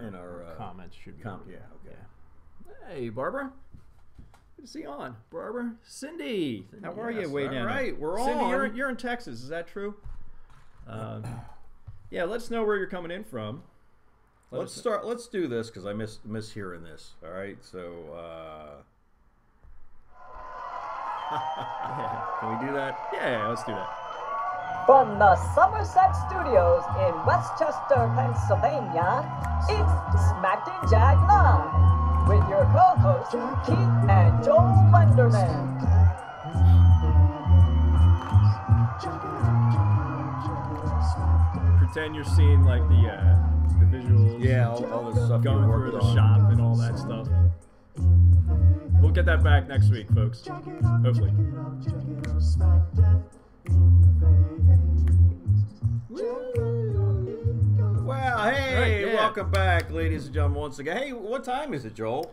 in our comments should be. Yeah, okay. Yeah. Hey, Barbara. Good to see you on, Barbara. Cindy, how are you? Way down right, there. we're Cindy, on. you're in Texas. Is that true? Yeah, let us know where you're coming in from. Let's do this because I miss hearing this. All right, so can we do that? Yeah, let's do that. From the Somerset Studios in Westchester, Pennsylvania, it's Smack and Jag Live with your co-hosts Keith and Joel Wenderman. Pretend you're seeing like the visuals. Yeah, all the stuff going through the shop and all that stuff. We'll get that back next week, folks. Hopefully. Well, hey, right, yeah. Welcome back, ladies and gentlemen, once again. Hey, what time is it, Joel?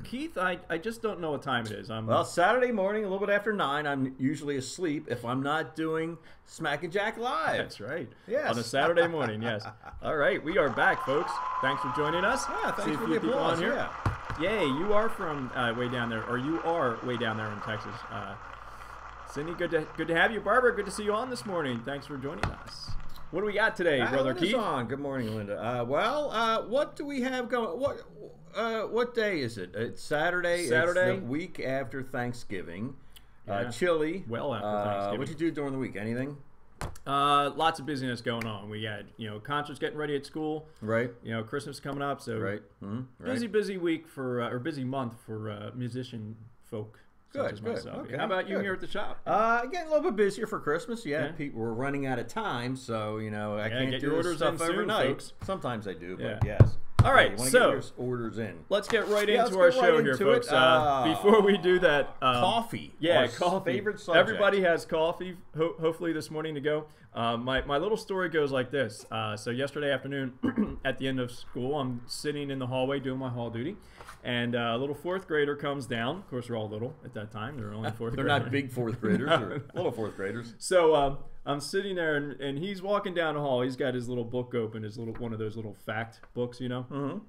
Keith, I just don't know what time it is. Well, Saturday morning, a little bit after 9. I'm usually asleep if I'm not doing Smack and Jack Live. That's right. Yes. On a Saturday morning, yes. All right, we are back, folks. Thanks for joining us. Yeah, thanks for the the applause. on here. Yeah. Yay, you are from way down there, or you are way down there in Texas. Cindy, good to have you. Barbara, good to see you on this morning. Thanks for joining us. What do we got today, Brother Keith? On. Good morning, Linda. What do we have going? What day is it? It's Saturday. Saturday. It's the week after Thanksgiving. Yeah. Chilly. Well after Thanksgiving. What'd you do during the week? Anything? Lots of busyness going on. We had, concerts getting ready at school. Right. Christmas coming up. So right. Busy week for, or busy month for musician folk. Such as myself. Okay. How about you here at the shop? Getting a little bit busier for Christmas. Yeah. People were running out of time, so I can't get do your this orders stuff in soon, overnight. folks. Sometimes I do, but Yeah. yes. All right, you want to so get your orders in. Let's get right let's into our get show right here, into folks. Before we do that, coffee. Yeah, our coffee. Favorite subject. Everybody has coffee. Hopefully this morning to go. My little story goes like this. So yesterday afternoon, at the end of school, I'm sitting in the hallway doing my hall duty, and a little fourth grader comes down. Of course, they're all little at that time. They're only fourth. They're graders. not big fourth graders. They're little fourth graders. So I'm sitting there, and he's walking down the hall. He's got his little book open, one of those little fact books, Mm-hmm.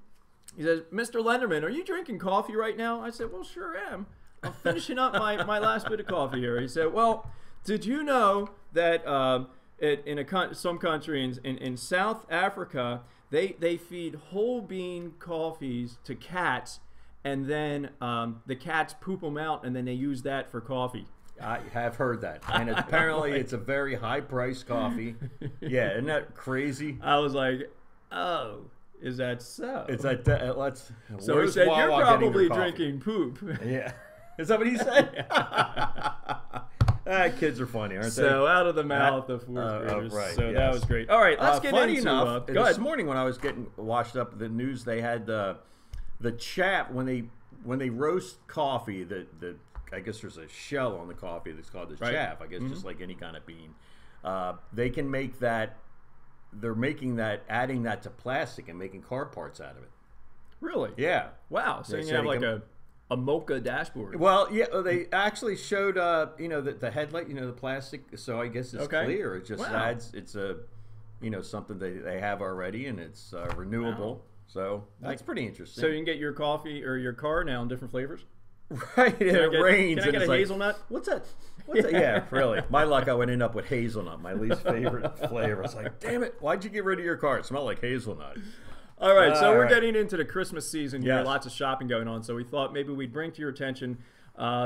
He says, "Mr. Lenderman, are you drinking coffee right now?" I said, "Well, sure am. I'm finishing up my last bit of coffee here." He said, "Well, did you know that some country in South Africa, they feed whole bean coffees to cats, and then the cats poop them out, and then they use that for coffee." I have heard that, and apparently it's a very high-priced coffee. Yeah, isn't that crazy? I was like, "Oh, is that so?" It's that. So he said, "You're probably drinking poop." Yeah, is that what he said? Kids are funny, aren't they? So out of the mouth of fourth graders. Right, so yes. that was great. All right, let's get funny into enough, go this ahead. morning when I was getting washed up the news, they had the chaff when they roast coffee. I guess there's a shell on the coffee that's called the chaff. I guess just like any kind of bean. They can make that. They're making that, adding that to plastic and making car parts out of it. Really? Yeah. Wow. So you have like a mocha dashboard. Well, yeah. They actually showed, the headlight, the plastic. So I guess it's clear. It just adds. It's a, something they have already, and it's renewable. Wow. So that's pretty interesting. So you can get your coffee or your car now in different flavors. Right, it rains. Can I get a hazelnut? What's that? Yeah, really. My luck, I would end up with hazelnut, my least favorite flavor. It's like, damn it, why'd you get rid of your car? It smelled like hazelnut. All right, so we're getting into the Christmas season here. Yes. Lots of shopping going on. So we thought maybe we'd bring to your attention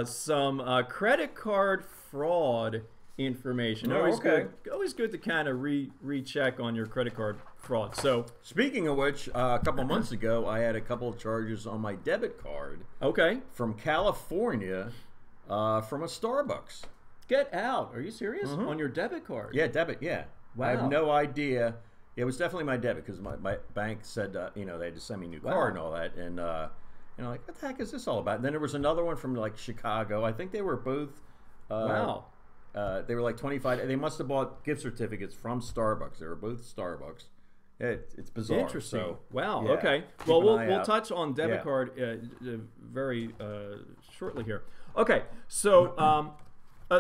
some credit card fraud information. Always good to kind of recheck on your credit card fraud. So speaking of which, a couple months ago, I had a couple of charges on my debit card. Okay. From California, from a Starbucks. Get out! Are you serious? On your debit card? Yeah, debit. Yeah. Wow. I have no idea. It was definitely my debit because my bank said they had to send me a new card and all that, and like, what the heck is this all about? And then there was another one from like Chicago. I think they were both. Wow. They were like 25. They must have bought gift certificates from Starbucks. They were both Starbucks. It's bizarre. Interesting. So, wow. Yeah, okay. Well, we'll touch on debit card very shortly here. Okay. So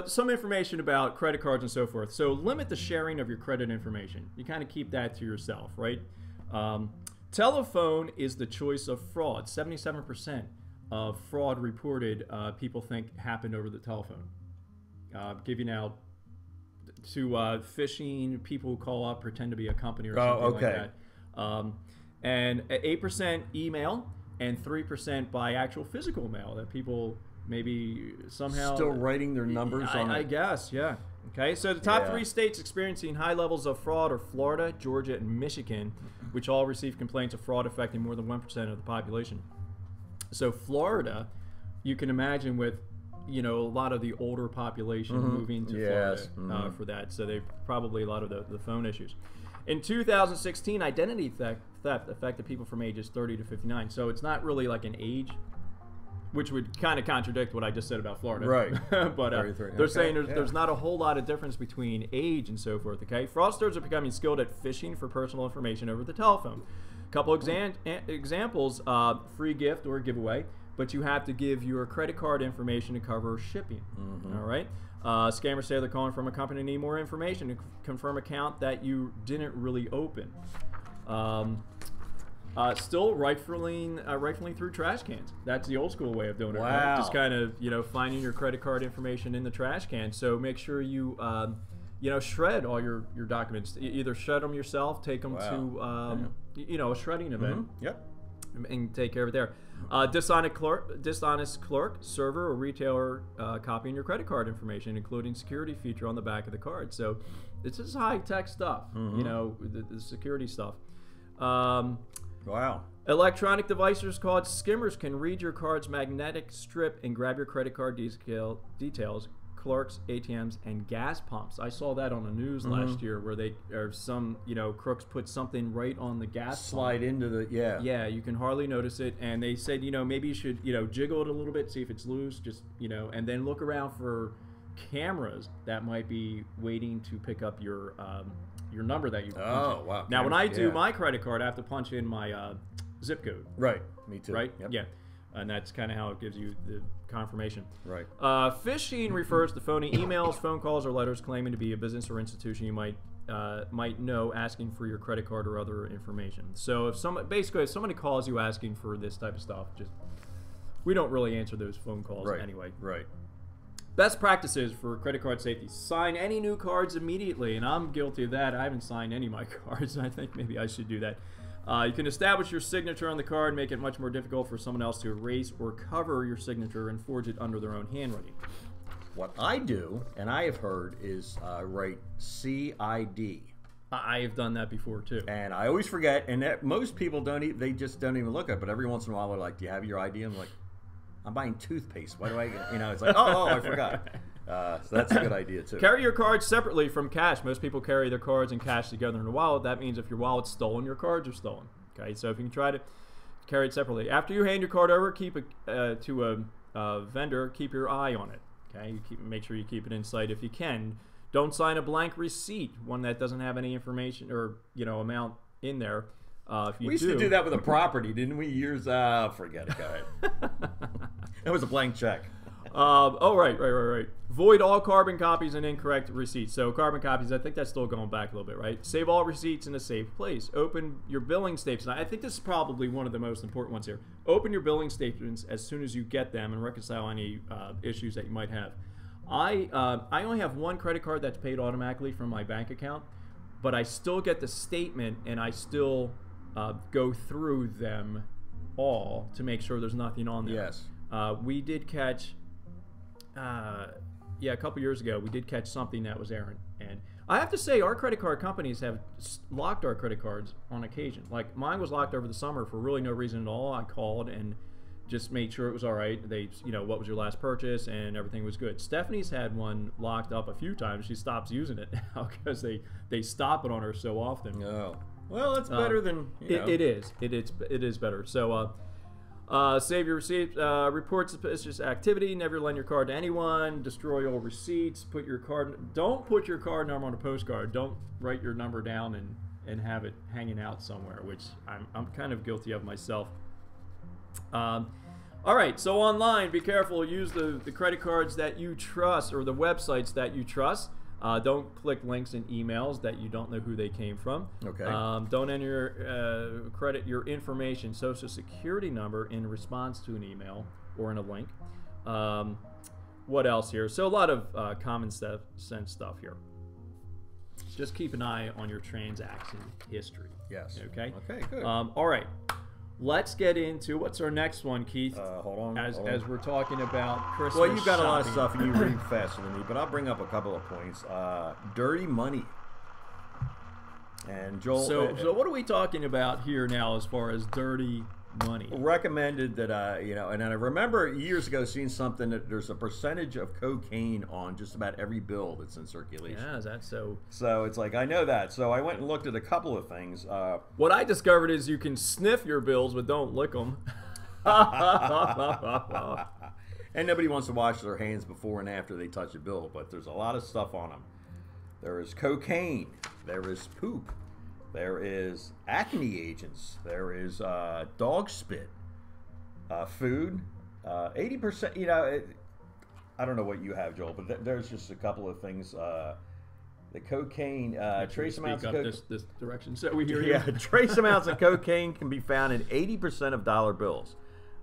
some information about credit cards and so forth. So limit the sharing of your credit information. You kind of keep that to yourself, right? Telephone is the choice of fraud. 77% of fraud reported people think happened over the telephone. Give you now to phishing, people who call up, pretend to be a company or something like that. And 8% email and 3% by actual physical mail that people maybe somehow... Still writing their numbers on it. I guess, yeah. Okay, so the top 3 states experiencing high levels of fraud are Florida, Georgia, and Michigan, which all receive complaints of fraud affecting more than 1% of the population. So Florida, you can imagine with, a lot of the older population moving to Florida for that. So they probably a lot of the phone issues. In 2016, identity theft affected people from ages 30 to 59. So it's not really like an age, which would kind of contradict what I just said about Florida. Right. But they're saying there's not a whole lot of difference between age and so forth, okay? Fraudsters are becoming skilled at phishing for personal information over the telephone. A couple examples, free gift or giveaway, but you have to give your credit card information to cover shipping, all right? Scammers say they're calling from a company and need more information to confirm account that you didn't really open. Still rifling through trash cans. That's the old school way of doing it. Wow. Right? Just kind of finding your credit card information in the trash can. So make sure you shred all your documents. Either shred them yourself, take them to a shredding event. Yep. And take care of it there. Dishonest clerk, server, or retailer copying your credit card information, including security feature on the back of the card. So this is high-tech stuff, the security stuff. Wow. Electronic devices called skimmers can read your card's magnetic strip and grab your credit card details, clerks, ATMs, and gas pumps. I saw that on the news last year where some crooks put something right on the gas slide pump. into the Yeah, you can hardly notice it, and they said maybe you should jiggle it a little bit, see if it's loose, just and then look around for cameras that might be waiting to pick up your number that you punch in. Wow. Now when I do my credit card, I have to punch in my zip code. Right. Me too. Right? Yep. Yeah. And that's kind of how it gives you the confirmation. Right. Phishing refers to phony emails, phone calls, or letters claiming to be a business or institution you might know, asking for your credit card or other information. So if somebody calls you asking for this type of stuff, we don't really answer those phone calls anyway. Right. Best practices for credit card safety: sign any new cards immediately, and I'm guilty of that. I haven't signed any of my cards. I think maybe I should do that. You can establish your signature on the card, make it much more difficult for someone else to erase or cover your signature and forge it under their own handwriting. What I do, and I have heard, is write CID. I have done that before too. And I always forget, and most people they just don't even look at it, but every once in a while they're like, do you have your ID? I'm like, I'm buying toothpaste. Why do I, it's like, oh, I forgot. So that's a good idea too. Carry your cards separately from cash. Most people carry their cards and cash together in a wallet. That means if your wallet's stolen, your cards are stolen. Okay, so if you can try to carry it separately. After you hand your card over, keep it to a vendor. Keep your eye on it. Okay, make sure you keep it in sight if you can. Don't sign a blank receipt, one that doesn't have any information or amount in there. We used to do that with a property, didn't we? Years. Forget it. Go ahead. It was a blank check. Right. Void all carbon copies and incorrect receipts. So carbon copies, I think that's still going back a little bit, right? Save all receipts in a safe place. Open your billing statements. I think this is probably one of the most important ones here. Open your billing statements as soon as you get them and reconcile any issues that you might have. I only have one credit card that's paid automatically from my bank account, but I still get the statement and I still go through them all to make sure there's nothing on there. Yes. We did catch, a couple years ago, we did catch something that was errant. And I have to say, our credit card companies have locked our credit cards on occasion. Like, mine was locked over the summer for really no reason at all. I called and just made sure it was all right. They, what was your last purchase, and everything was good. Stephanie's had one locked up a few times. She stops using it now because they stop it on her so often. Oh, well, it's better than It is better. So. Save your receipts. Report suspicious activity. Never lend your card to anyone. Destroy all receipts. Don't put your card number on a postcard. Don't write your number down and have it hanging out somewhere, which I'm kind of guilty of myself. All right, so online, be careful. Use the credit cards that you trust or the websites that you trust. Don't click links in emails that you don't know who they came from. Okay. Don't enter credit your information, social security number in response to an email or in a link. What else here? So a lot of common sense stuff here. Just keep an eye on your transaction history. Yes. Okay. Okay, good. All right. Let's get into what's our next one, Keith. Hold on. As we're talking about Christmas. Well, you've got a lot of shopping. stuff, and you read faster than me, but I'll bring up a couple of points. Dirty money. And Joel. So what are we talking about here now as far as dirty money? Recommended that and I remember years ago seeing something that there's a percentage of cocaine on just about every bill that's in circulation. Yeah, is that so? So it's like, I know that. So I went and looked at a couple of things. What I discovered is you can sniff your bills, but don't lick them. And nobody wants to wash their hands before and after they touch a bill, but there's a lot of stuff on them. There is cocaine. There is poop. There is acne agents. There is dog spit. Food. 80%, I don't know what you have, Joel, but there's just a couple of things. The cocaine, trace amounts of cocaine. This direction, so we hear you. Yeah, trace amounts of cocaine can be found in 80% of dollar bills,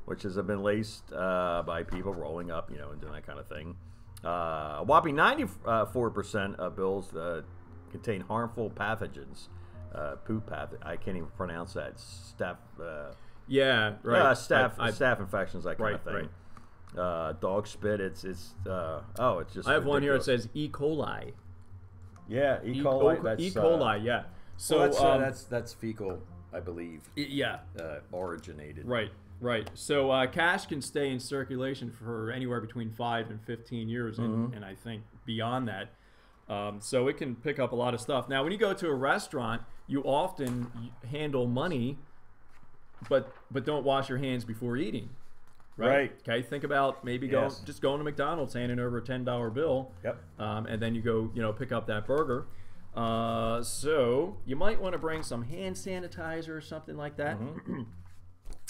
which has been laced by people rolling up, and doing that kind of thing. A whopping 94% of bills contain harmful pathogens. Poop pathogen. I can't even pronounce that. Staph. Yeah, right. Staph infections, that kind of thing. Right. Dog spit. It's just. I have ridiculous. one here that says E. coli. Yeah, E. coli. That's, E. coli. Yeah. So well, that's fecal, I believe. Yeah. Originated. Right. Right. So cash can stay in circulation for anywhere between 5 and 15 years, and I think beyond that. So it can pick up a lot of stuff. Now, when you go to a restaurant, you often handle money, but don't wash your hands before eating. Right. Okay. Think about maybe just going to McDonald's, handing over a $10 bill. Yep. And then you go, pick up that burger. So you might want to bring some hand sanitizer or something like that.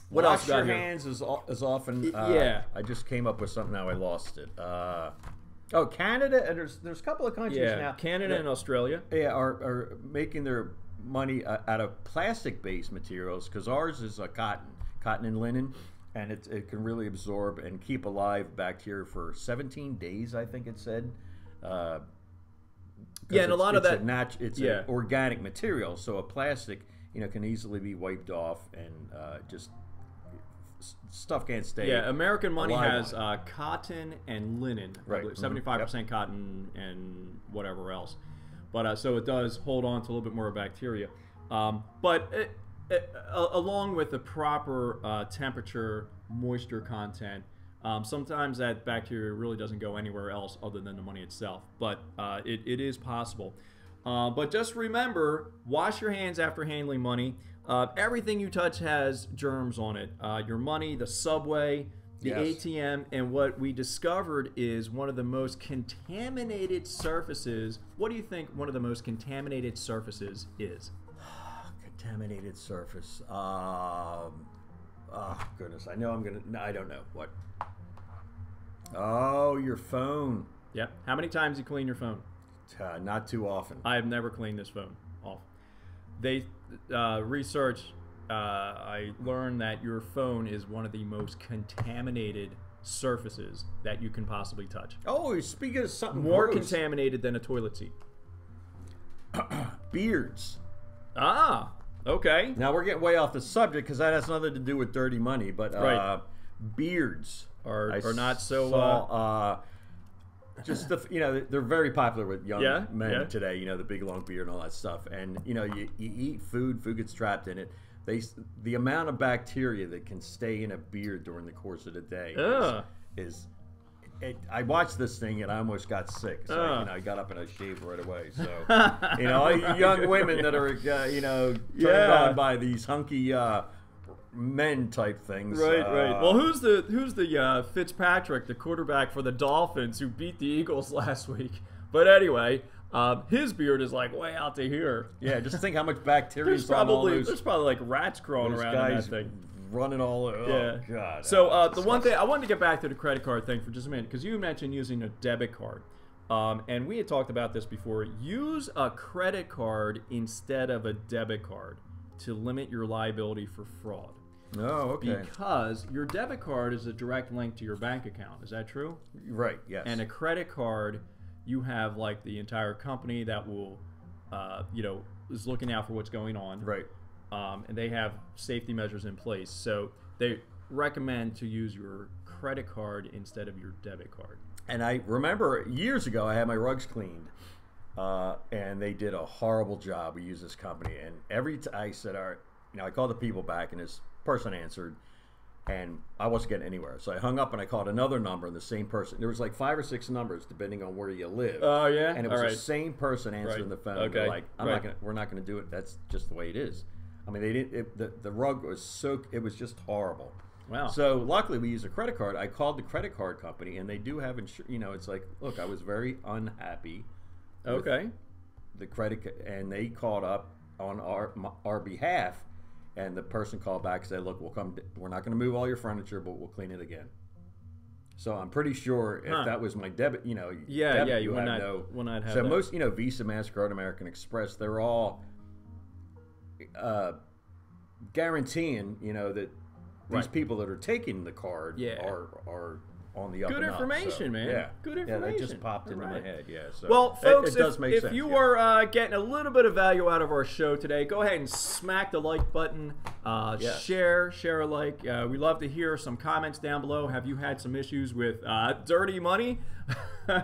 What else? Wash your hands is often. Yeah. I just came up with something. Now I lost it. Oh, Canada, and there's a couple of countries now. Canada and Australia. Yeah, are making their money out of plastic-based materials, because ours is cotton and linen, and it can really absorb and keep alive bacteria for 17 days, I think it said. Yeah, and a lot of that. It's an organic material, so a plastic, can easily be wiped off and just. Stuff can't stay. Yeah, American money has cotton and linen. Right. 75% cotton and whatever else. But so it does hold on to a little bit more bacteria. But along with the proper temperature, moisture content, sometimes that bacteria really doesn't go anywhere else other than the money itself. But it is possible. But just remember, wash your hands after handling money. Everything you touch has germs on it. Your money, the subway, the ATM, and what we discovered is one of the most contaminated surfaces. What do you think one of the most contaminated surfaces is? Contaminated surface. Oh, goodness. I know I'm going to... No, I don't know. What? Oh, your phone. Yep. How many times do you clean your phone? Not too often. I have never cleaned this phone off. They research. I learned that your phone is one of the most contaminated surfaces that you can possibly touch. Oh, speaking of something more gross. Contaminated than a toilet seat. Beards. Ah, okay. Now we're getting way off the subject because that has nothing to do with dirty money, but beards are not so. Just they're very popular with young men today. The big long beard and all that stuff, and you eat food gets trapped in it. The amount of bacteria that can stay in a beard during the course of the day is I watched this thing and I almost got sick. So I got up and I shaved right away. So all you young women that are turned on by these hunky men type things. Right. Well, who's the Fitzpatrick, the quarterback for the Dolphins, who beat the Eagles last week? But anyway, his beard is like way out to here. Yeah, just think how much bacteria there's probably like rats crawling around in that thing. Running all over. Yeah. Oh, God. So the one thing I wanted to get back to the credit card thing for just a minute, because you mentioned using a debit card. And we had talked about this before. Use a credit card instead of a debit card to limit your liability for fraud. Oh, okay. Because your debit card is a direct link to your bank account. Is that true? Right, yes. And a credit card, you have like the entire company that will, is looking out for what's going on. Right. And they have safety measures in place. So they recommend to use your credit card instead of your debit card. And I remember years ago, I had my rugs cleaned, and they did a horrible job. We used this company, and I said, all right, I called the people back, and this person answered, and I wasn't getting anywhere. So I hung up, and I called another number, and the same person. There was like 5 or 6 numbers depending on where you live. Oh yeah, and it was the same person answering the phone. Okay. They're like, we're not gonna do it. That's just the way it is. I mean, they didn't. The rug was it was just horrible. Wow. So luckily we use a credit card. I called the credit card company, and they do have insurance. It's like, look, I was very unhappy. Okay. The credit, and they called up on our behalf, and the person called back and said, look, we're not going to move all your furniture, but we'll clean it again. So I'm pretty sure if that was my debit, you will not have so that. most, Visa, MasterCard, American Express, they're all guaranteeing, that these people that are taking the card are on the up Good and up. information, So, man. Yeah. Good information. Yeah, that just popped into my head. Yeah. So well, folks, it does make sense. If you are getting a little bit of value out of our show today, go ahead and smack the like button. Share a like. We love to hear some comments down below. Have you had some issues with dirty money,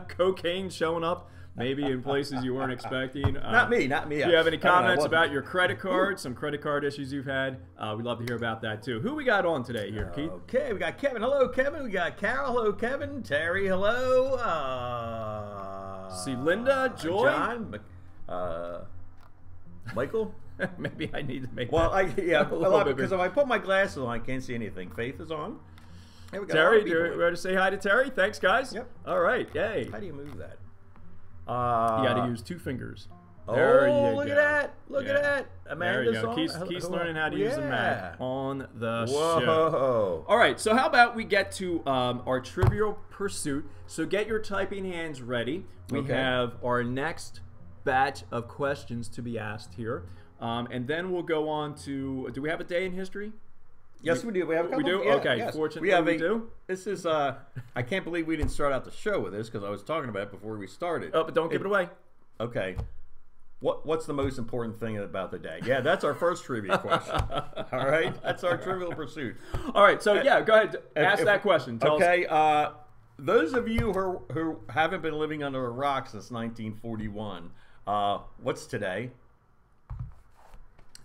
cocaine showing up? Maybe in places you weren't expecting. Not me. Do you have any comments about your credit card? Some credit card issues you've had? We'd love to hear about that too. Who we got on today here, Keith? Okay, we got Kevin. Hello, Kevin. We got Carol. Hello, Kevin. Terry. Hello. See Linda, Joy, John, Michael. Maybe I need to make. Well, that because if I put my glasses on, I can't see anything. Faith is on. Hey, Terry, do you ready to say hi to Terry? Thanks, guys. Yep. All right. Yay. How do you move that? You got to use 2 fingers. There you look go. At that. Look at that. Amanda's there you go. Keith's learning how to use the Mac on the show. Whoa. All right, so how about we get to our Trivial Pursuit. So get your typing hands ready. We have our next batch of questions to be asked here. And then we'll go on to, do we have a day in history? Yes, we do. We have a couple. We do? Yeah, okay, yes. Fortunately we do. This is, I can't believe we didn't start out the show with this because I was talking about it before we started. Oh, but don't give it away. Okay. What's the most important thing about the day? Yeah, that's our first trivia question. All right? That's our Trivial Pursuit. All right, so yeah, go ahead. Ask that question. Tell us. Those of you who haven't been living under a rock since 1941, what's today?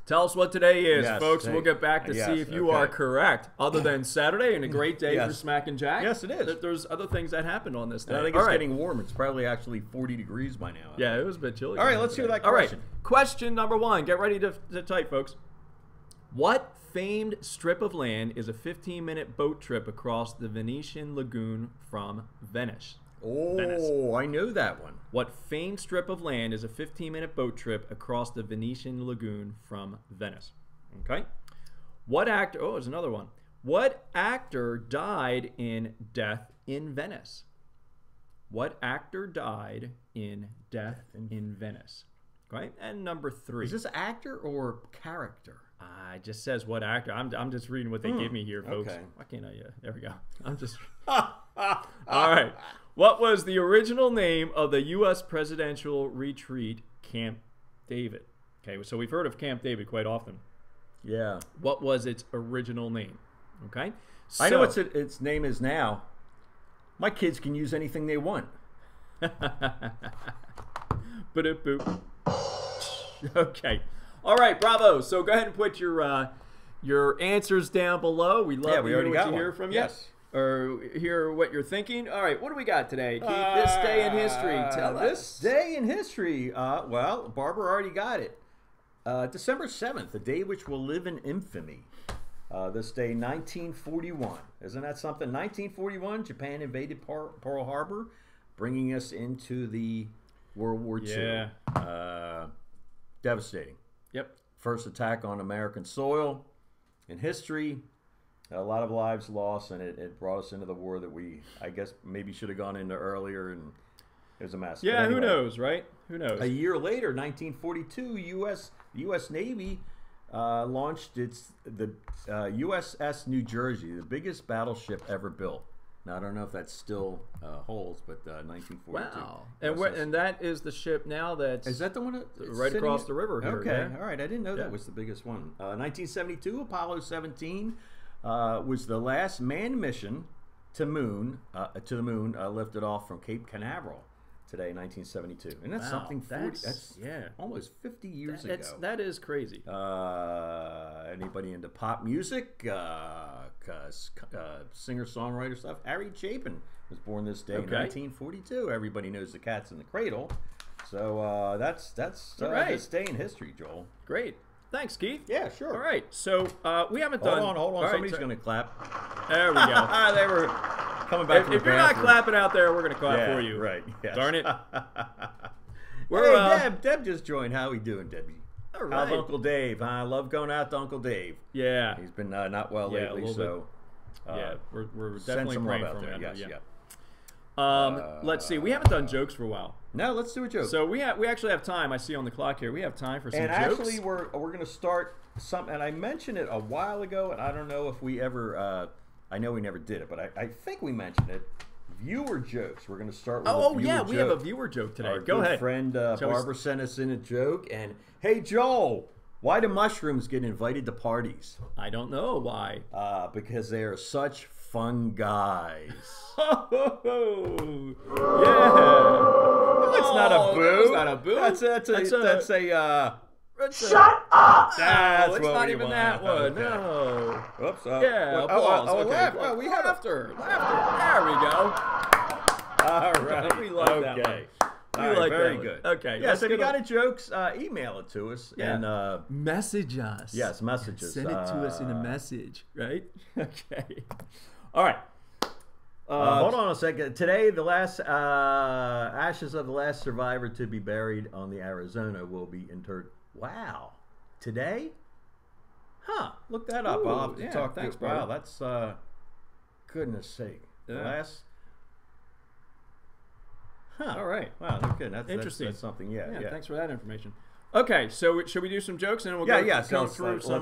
Tell us what today is, yes, folks. We'll get back to see if you are correct. Other than Saturday and a great day for Smack and Jack. Yes, it is. There's other things that happened on this day. I think it's getting warm. It's probably actually 40 degrees by now. Yeah, it was a bit chilly. All right, let's hear that question. All right, question number 1. Get ready to type, folks. What famed strip of land is a 15-minute boat trip across the Venetian lagoon from Venice? Oh, I know that one. What famed strip of land is a 15-minute boat trip across the Venetian lagoon from Venice? Okay. What actor? Oh, there's another one. What actor died in Death in Venice? What actor died in Death in Venice? Okay. And number 3. Is this actor or character? It just says what actor. I'm just reading what they give me here, folks. Okay. Why can't I? There we go. I'm just. All right. What was the original name of the U.S. presidential retreat, Camp David? Okay, so we've heard of Camp David quite often. Yeah. What was its original name? Okay. So, I know what its name is now. My kids can use anything they want. Ba-da-boop. Okay. All right, bravo. So go ahead and put your answers down below. We love to hear what you hear from you. Yes. Or hear what you're thinking. All right, what do we got today, Keith? This day in history. Tell us. This day in history. Well, Barbara already got it. December 7th, a day which will live in infamy. This day, 1941. Isn't that something? 1941, Japan invaded Pearl Harbor, bringing us into the World War II. Yeah. Devastating. Yep. First attack on American soil in history. A lot of lives lost, and it brought us into the war that I guess, maybe should have gone into earlier, and It was a mess. Yeah, But who anyway, knows, right? Who knows? A year later, 1942, U.S. Navy launched the USS New Jersey, the biggest battleship ever built. Now I don't know if that still holds, but 1942. Wow. And that is the ship now that's Is that the one right across the river here? Okay, yeah? all right. I didn't know that was the biggest one. 1972, Apollo 17 was the last manned mission to the moon lifted off from Cape Canaveral today, 1972, and that's something. That's almost 50 years ago. That is crazy. Anybody into pop music, singer-songwriter stuff? Harry Chapin was born this day, 1942. Everybody knows the Cat's in the Cradle, so that's this day in history, Joel. Great. Thanks, Keith. Yeah, sure. All right, so we haven't done. Hold on. All Somebody's right, going to clap. There we go. They were coming back. If you're not clapping out there, we're going to clap for you. Right. Yes. Darn it. Hey, Deb just joined. How we doing, Debbie? All right. How's Uncle Dave? I love going out to Uncle Dave. Yeah. He's been not well lately, so we're send definitely some love praying out for there. him. Yes, Yeah. yeah. Let's see. We haven't done jokes for a while. No, let's do a joke. So we actually have time. I see on the clock here. We have time for some jokes. And actually, we're going to start some. And I mentioned it a while ago, and I don't know if we ever. I know we never did it, but I think we mentioned it. Viewer jokes. We're going to start with a viewer joke. We have a viewer joke today. Our Go good ahead. friend Barbara sent us in a joke, and hey, Joel, why do mushrooms get invited to parties? I don't know why. Because they are such fun guys. Yeah. That's not a boo. That's not a boo. That's a Shut up! That's it's what not we even want. that one. Okay. No. Whoops. Yeah, applause. Okay. Laugh. Oh, we had laughter. There we go. All right. We like that one. All right, like very that one. good. Okay. Yeah, so if you got any jokes, email it to us. Yeah. And message us. yes, messages. Send it to us in a message, right? Okay. All right. Hold on a second. Today, the last ashes of the last survivor to be buried on the Arizona will be interred. Wow. Today? Huh. Look that up. Ooh, I'll have to yeah, talk thanks, to you. Wow, brother. that's goodness sake. The Yeah. last. Huh. All right. Wow, no kidding. That's Interesting. That's something. Yeah. Thanks for that information. Okay, so should we do some jokes and then we'll go through some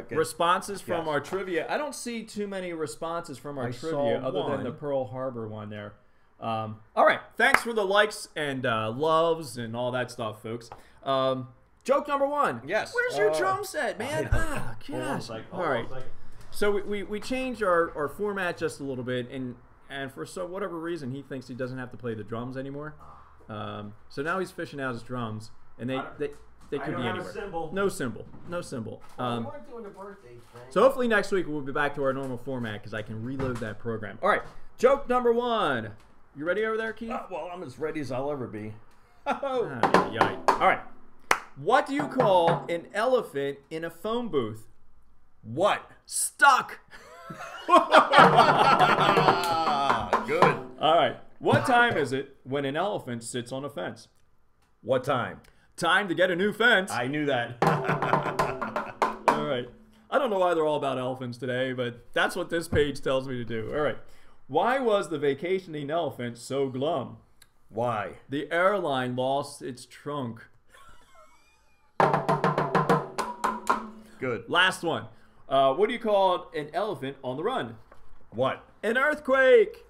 responses from our trivia? I don't see too many responses from our trivia other than the Pearl Harbor one there. All right, thanks for the likes and loves and all that stuff, folks. Joke number one. Yes. Where's your drum set, man? Gosh. All right. So we changed our format just a little bit, and for whatever reason, he thinks he doesn't have to play the drums anymore. So now he's fishing out his drums. And they could be anywhere. No cymbal. We weren't doing the birthday thing. So hopefully next week we'll be back to our normal format because I can reload that program. All right, joke number one. You ready over there, Keith? Well, I'm as ready as I'll ever be. All right. What do you call an elephant in a phone booth? What? Stuck. Good. All right. What time is it when an elephant sits on a fence? What time? Time to get a new fence. I knew that. All right. I don't know why they're all about elephants today, but that's what this page tells me to do. All right. Why was the vacationing elephant so glum? Why? The airline lost its trunk. Good. Last one. What do you call an elephant on the run? What? An earthquake.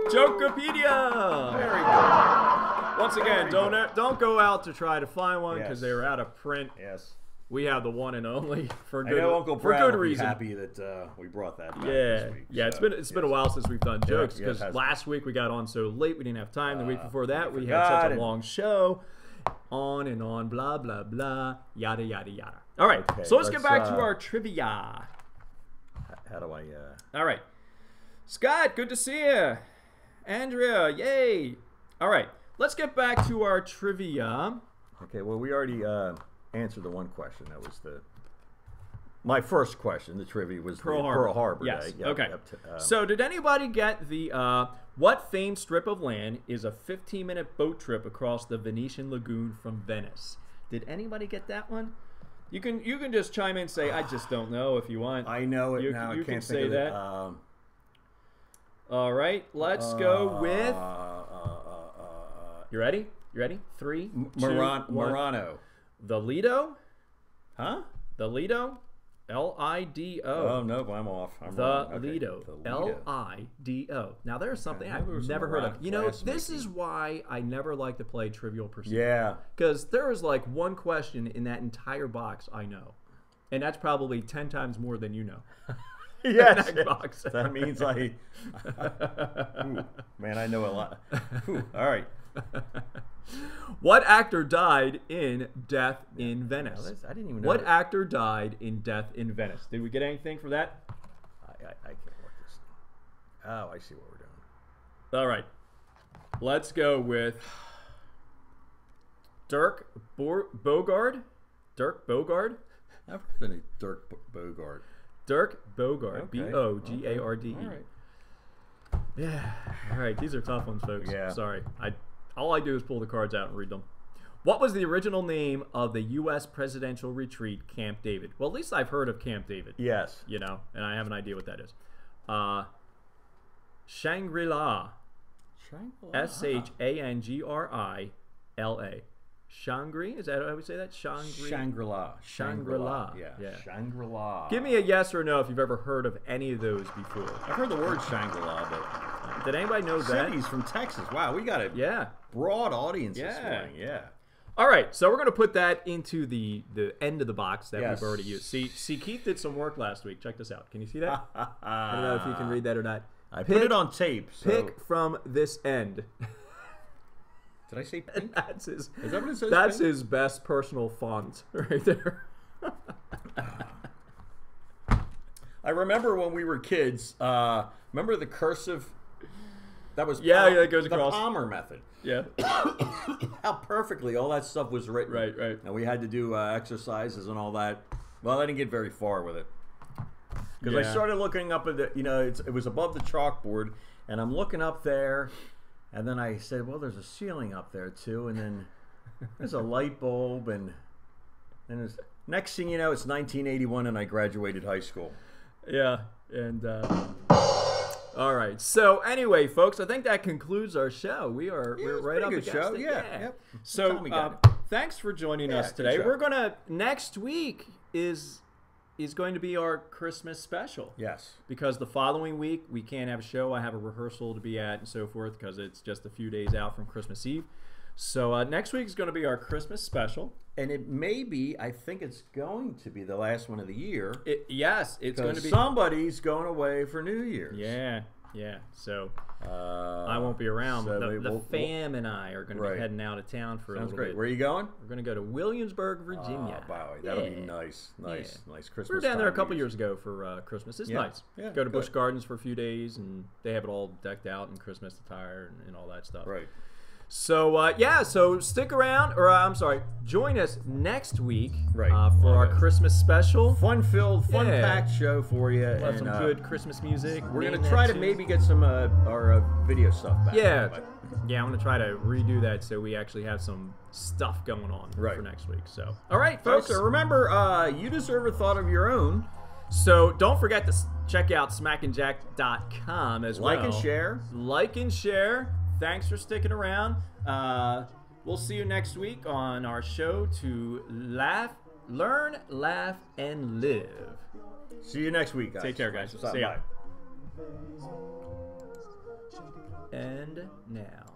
Jokepedia. Very good. Once again, don't go out to try to find one because they were out of print. Yes. We have the one and only for I good, know Uncle for Brad good will be reason. happy that we brought that back this week. Yeah. So, It's been a while since we've done jokes yeah, it because has last week we got on so late we didn't have time. The week before that we had forgot such a and- long show. On and on, blah blah blah, yada yada yada. All right, Okay, so let's get back to let's, our trivia. How do I? All right, Scott, good to see you. Andrea, yay. All right, let's get back to our trivia. Okay. Well, we already answered the one question. That was my first question. The trivia was Pearl the Harbor. Pearl Harbor Yes. Day. Yep, Okay. yep, So did anybody get the what famed strip of land is a 15-minute boat trip across the Venetian lagoon from Venice? Did anybody get that one? You can just chime in and say I just don't know if you want. I know it You- now. you I can can't say think of that. it. All right, let's go with. You ready? You ready? 3, 2, 1. Murano. The Lido. Huh? The Lido. L-I-D-O. Oh, no, I'm off. I'm The wrong. Okay. Lido. The Lido. L-I-D-O. Now, there's something I know there I've was never some heard of. rock You know, this glass is making. why I never like to play Trivial Pursuit. Yeah. Because there is like one question in that entire box I know. And that's probably 10 times more than you know. Yes. That box. That means I. Ooh, man, I know a lot. Ooh, all right. What actor died in Death in Venice? I didn't even know. What actor died in Death in Venice? Did we get anything for that? I can't work this thing. Oh, I see what we're doing. All right. Let's go with Dirk Bogarde. Dirk Bogarde? I've heard of Dirk Bogarde. Dirk Bogarde. Okay. B-O-G-A-R-D-E. All right. Yeah. All right. These are tough ones, folks. Yeah. Sorry. All I do is pull the cards out and read them. What was the original name of the U.S. presidential retreat, Camp David? Well, at least I've heard of Camp David. Yes. You know, and I have an idea what that is. Shangri-La. Shangri-La. S-H-A-N-G-R-I-L-A. Shangri? Is that how we say that? Shangri-La. Shangri-La. Yeah. Shangri-La. Give me a yes or no if you've ever heard of any of those before. I've heard the word Shangri-La, but Did anybody know that? Cindy's from Texas. Wow, we got a Yeah. broad audience this Yeah. morning. Yeah. All right, so we're going to put that into the end of the box that Yes. we've already used. See, Keith did some work last week. Check this out. Can you see that? I don't know if you can read that or not. I put it on tape. So. Pick from this end. Did I say pink? That's his. Is that what it says? That's pink? his best personal font right there. I remember when we were kids. Remember the cursive? That was Yeah, it goes across. The Palmer method. Yeah. How perfectly all that stuff was written. Right. And we had to do exercises and all that. Well, I didn't get very far with it because I Yeah. started looking up at the. It was above the chalkboard, and I'm looking up there, and then I said, "Well, there's a ceiling up there too," and then there's a light bulb, and it's, next thing you know, it's 1981, and I graduated high school. Yeah, and all right. So anyway, folks, I think that concludes our show. We're right up good against show. it. Yeah. Yep. So Tommy got it. thanks for joining us good today. show. We're gonna next week is going to be our Christmas special. Yes. Because the following week we can't have a show. I have a rehearsal to be at and so forth because it's just a few days out from Christmas Eve. So next week is going to be our Christmas special. And it may be, I think it's going to be the last one of the year. Yes, it's going to be. Somebody's going away for New Year's. Yeah. So I won't be around. so The fam and I are going to be Right. heading out of town for a Sounds little great. bit. Where are you going? We're going to go to Williamsburg, Virginia. Wow, that'll be Yeah. nice Christmas. We were down there a time couple to years ago for Christmas. It's Yeah. nice. Yeah, Go to Busch good. Gardens for a few days, and they have it all decked out in Christmas attire and all that stuff. Right. So so stick around, or I'm sorry, join us next week Right. for our Christmas special. Fun-filled, Yeah. fun-packed show for you. We'll have and, some good Christmas music. We're Name going that to try to tune. maybe get some our video stuff back. Yeah, But- yeah, I'm gonna try to redo that so we actually have some stuff going on Right. for next week. So, all right, Folks, folks. remember, you deserve a thought of your own. So don't forget to check out smackandjack.com as well. Like and share. Like and share. Thanks for sticking around. We'll see you next week on our show to learn, laugh, and live. See you next week, guys. Take care, guys. Stop See ya. by. And now.